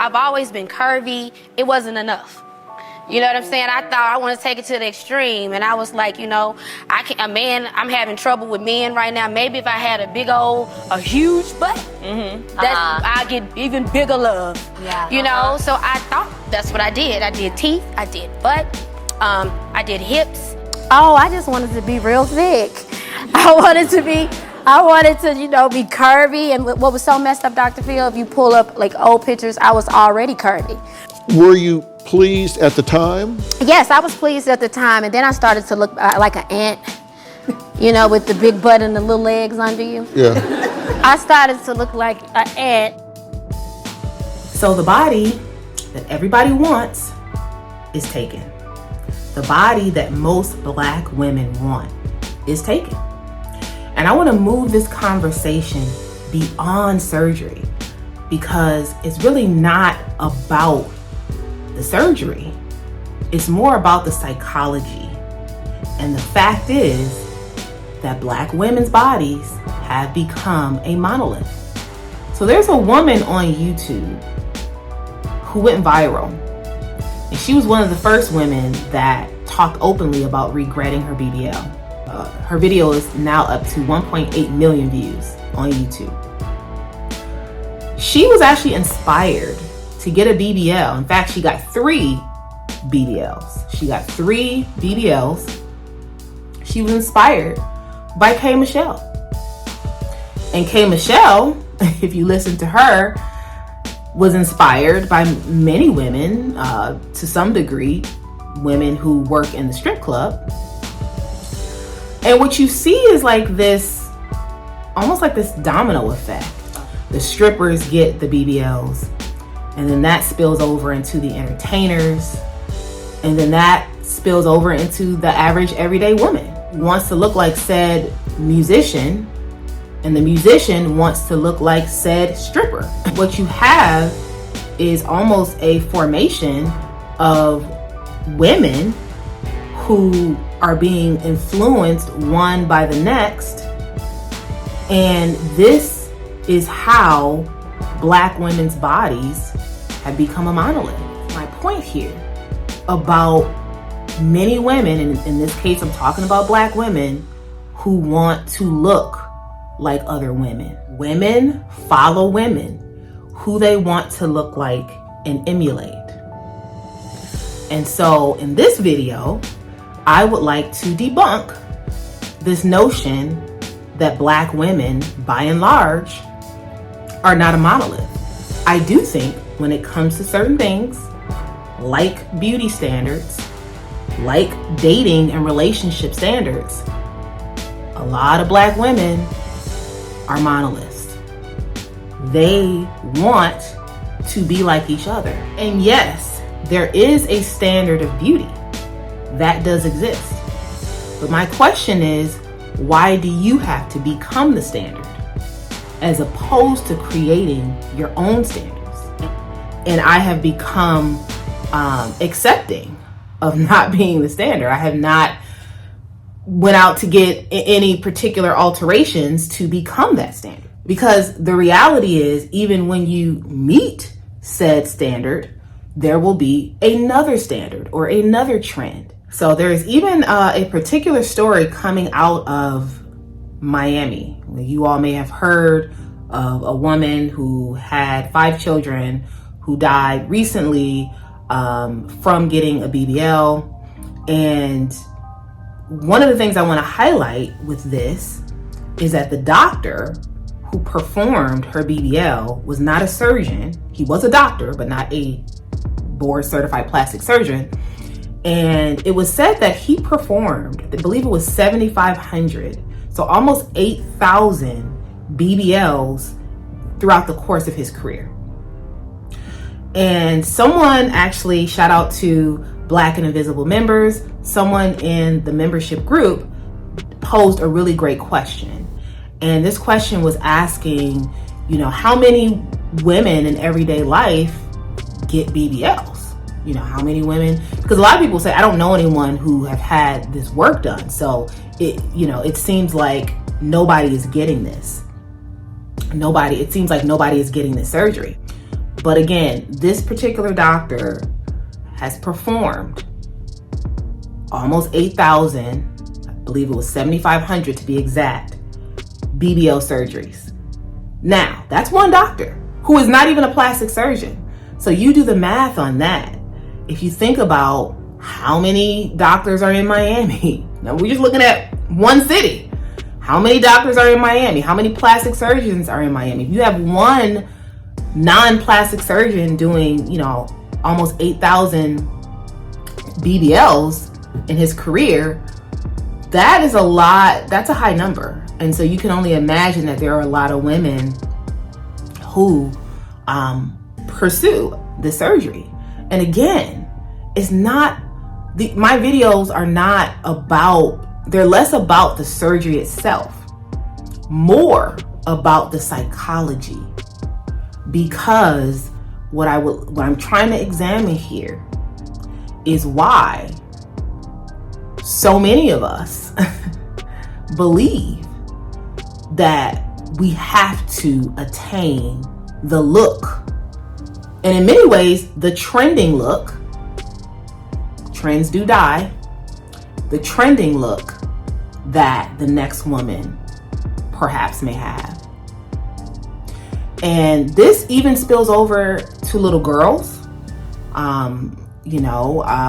I've always been curvy. It wasn't enough. You know what I'm saying? I thought I want to take it to the extreme, and I was like, you know, I'm having trouble with men right now. Maybe if I had a huge butt, I'd get even bigger love. Yeah. You know, so I thought that's what I did. I did teeth, I did butt, I did hips. Oh, I just wanted to be real thick. I wanted to, you know, be curvy. And what was so messed up, Dr. Phil, if you pull up like old pictures, I was already curvy. Were you pleased at the time? Yes, I was pleased at the time. And then I started to look like an ant, you know, with the big butt and the little legs under you. Yeah. I started to look like an ant. So the body that everybody wants is taken. The body that most Black women want is taken. And I want to move this conversation beyond surgery, because it's really not about the surgery. It's more about the psychology. And the fact is that Black women's bodies have become a monolith. So there's a woman on YouTube who went viral. And she was one of the first women that talked openly about regretting her BBL. Her video is now up to 1.8 million views on YouTube. She was actually inspired to get a BBL. In fact, she got 3 BBLs. She got 3 BBLs. She was inspired by K. Michelle. And K. Michelle, if you listen to her, was inspired by many women, to some degree, women who work in the strip club. And what you see is like this, almost like this domino effect. The strippers get the BBLs, and then that spills over into the entertainers, and then that spills over into the average everyday woman who wants to look like said musician, and the musician wants to look like said stripper. What you have is almost a formation of women who are being influenced one by the next. And this is how Black women's bodies have become a monolith. My point here about many women, and in this case I'm talking about Black women, who want to look like other women. Women follow women who they want to look like and emulate. And so in this video, I would like to debunk this notion that Black women, by and large, are not a monolith. I do think when it comes to certain things, like beauty standards, like dating and relationship standards, a lot of Black women are monoliths. They want to be like each other. And yes, there is a standard of beauty. That does exist. But my question is, why do you have to become the standard as opposed to creating your own standards? And I have become accepting of not being the standard. I have not went out to get any particular alterations to become that standard. Because the reality is, even when you meet said standard, there will be another standard or another trend. So there's even a particular story coming out of Miami. You all may have heard of a woman who had 5 children who died recently from getting a BBL. And one of the things I want to highlight with this is that the doctor who performed her BBL was not a surgeon. He was a doctor, but not a board certified plastic surgeon. And it was said that he performed, I believe it was 7,500, so almost 8,000 BBLs throughout the course of his career. And someone actually, shout out to Black and Invisible members, someone in the membership group posed a really great question. And this question was asking, you know, how many women in everyday life get BBLs? You know, how many women, because a lot of people say, I don't know anyone who have had this work done. So it seems like nobody is getting this. It seems like nobody is getting this surgery. But again, this particular doctor has performed almost 8,000, I believe it was 7,500 to be exact, BBL surgeries. Now, that's one doctor who is not even a plastic surgeon. So you do the math on that. If you think about how many doctors are in Miami, now we're just looking at one city. How many doctors are in Miami? How many plastic surgeons are in Miami? If you have one non-plastic surgeon doing, almost 8,000 BBLs in his career, that is a lot. That's a high number. And so you can only imagine that there are a lot of women who pursue the surgery. And again, it's not, my videos are not about, they're less about the surgery itself, more about the psychology. Because what I'm trying to examine here is why so many of us believe that we have to attain the look, and in many ways the trending look. Trends do die. The trending look that the next woman perhaps may have. And this even spills over to little girls. I'm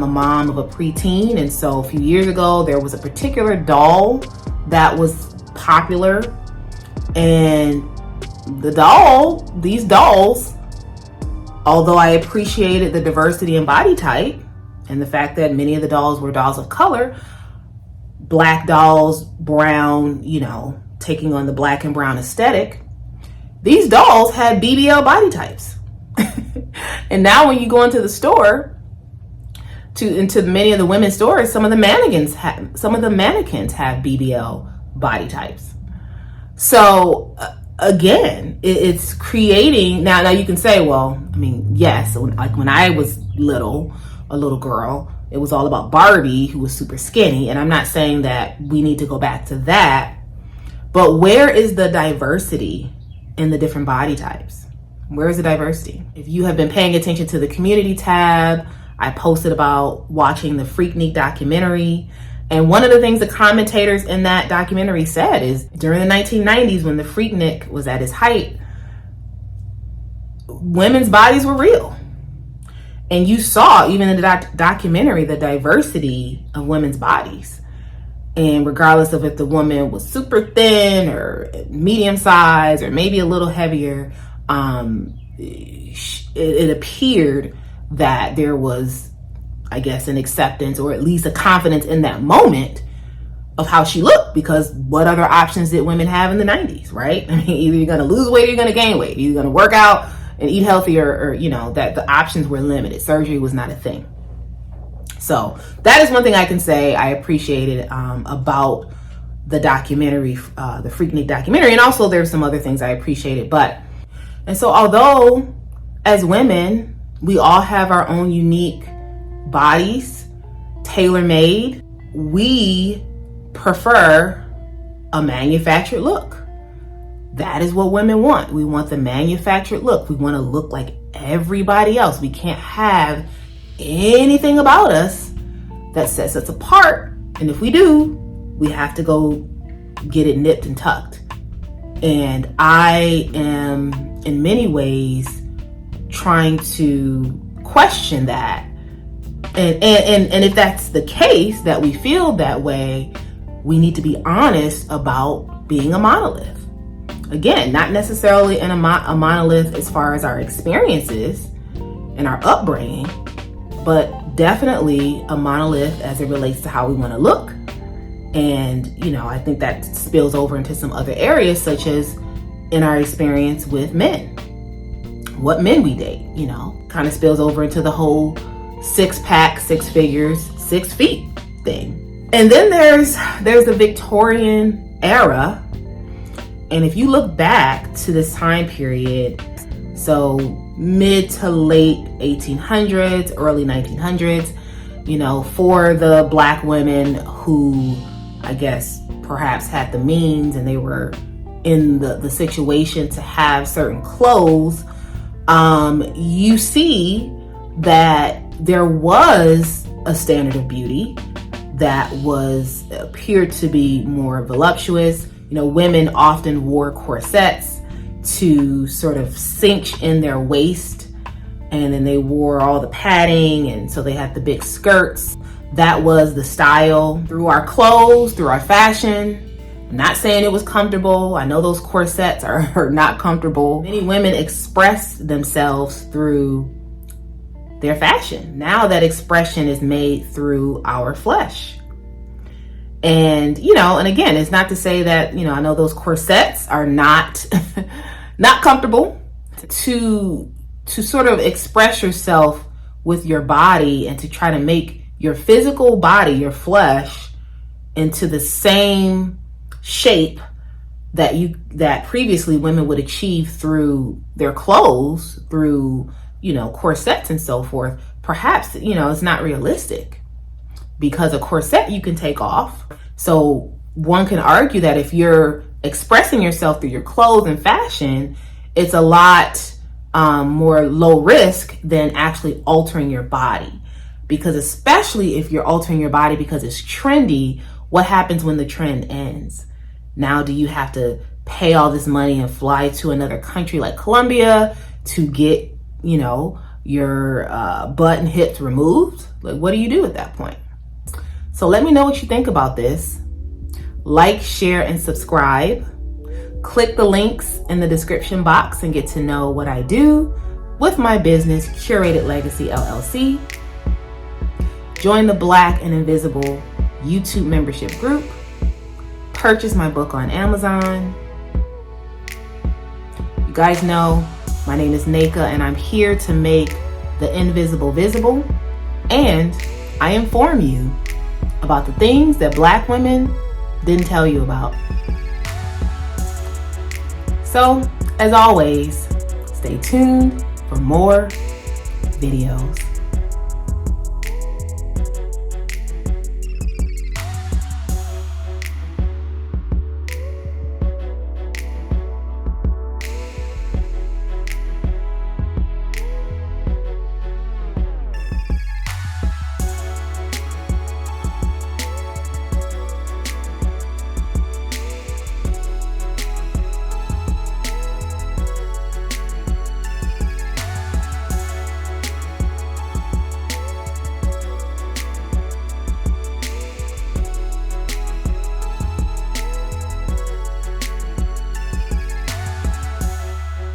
a mom of a preteen, and so a few years ago there was a particular doll that was popular, and these dolls, although I appreciated the diversity in body type and the fact that many of the dolls were dolls of color, black dolls, brown, taking on the black and brown aesthetic, these dolls had BBL body types. And now when you go into the store, into many of the women's stores, some of the mannequins have BBL body types. So again, it's creating, now you can say, well, yes, like when I was a little girl, it was all about Barbie, who was super skinny. And I'm not saying that we need to go back to that, but where is the diversity in the different body types? Where is the diversity? If you have been paying attention to the community tab, I posted about watching the Freaknik documentary. And one of the things the commentators in that documentary said is during the 1990s, when the Freaknik was at its height, women's bodies were real. And you saw, even in the documentary, the diversity of women's bodies. And regardless of if the woman was super thin or medium size or maybe a little heavier, it appeared that there was, I guess, an acceptance or at least a confidence in that moment of how she looked, because what other options did women have in the 90s, right? Either you're going to lose weight or you're going to gain weight. You're going to work out and eat healthy, or that the options were limited. Surgery was not a thing. So that is one thing I can say I appreciated about the documentary, the Freaknik documentary. And also there's some other things I appreciated. And so although as women, we all have our own unique bodies, tailor-made, we prefer a manufactured look. That is what women want. We want the manufactured look. We want to look like everybody else. We can't have anything about us that sets us apart. And if we do, we have to go get it nipped and tucked. And I am in many ways trying to question that. And if that's the case, that we feel that way, we need to be honest about being a monolith. Again, not necessarily a monolith as far as our experiences and our upbringing, but definitely a monolith as it relates to how we want to look. And, I think that spills over into some other areas, such as in our experience with men. What men we date, kind of spills over into the whole 6-pack, 6 figures, 6 feet thing. And then there's the Victorian era. And if you look back to this time period, so mid to late 1800s, early 1900s, for the Black women who, I guess, perhaps had the means and they were in the situation to have certain clothes, you see that there was a standard of beauty that appeared to be more voluptuous. Women often wore corsets to sort of cinch in their waist, and then they wore all the padding, and so they had the big skirts. That was the style. Through our clothes, through our fashion. I'm not saying it was comfortable. I know those corsets are not comfortable. Many women express themselves through their fashion. Now that expression is made through our flesh. And, and again, it's not to say that, I know those corsets are not, not comfortable. To sort of express yourself with your body and to try to make your physical body, your flesh, into the same shape that previously women would achieve through their clothes, through, corsets and so forth. Perhaps, it's not realistic, because a corset you can take off. So one can argue that if you're expressing yourself through your clothes and fashion, it's a lot more low risk than actually altering your body. Because especially if you're altering your body because it's trendy, what happens when the trend ends? Now, do you have to pay all this money and fly to another country like Colombia to get, your butt and hips removed? Like, what do you do at that point? So let me know what you think about this. Like, share, and subscribe. Click the links in the description box and get to know what I do with my business, Curated Legacy LLC. Join the Black and Invisible YouTube membership group. Purchase my book on Amazon. You guys know my name is Naka, and I'm here to make the invisible visible. And I inform you about the things that Black women didn't tell you about. So, as always, stay tuned for more videos.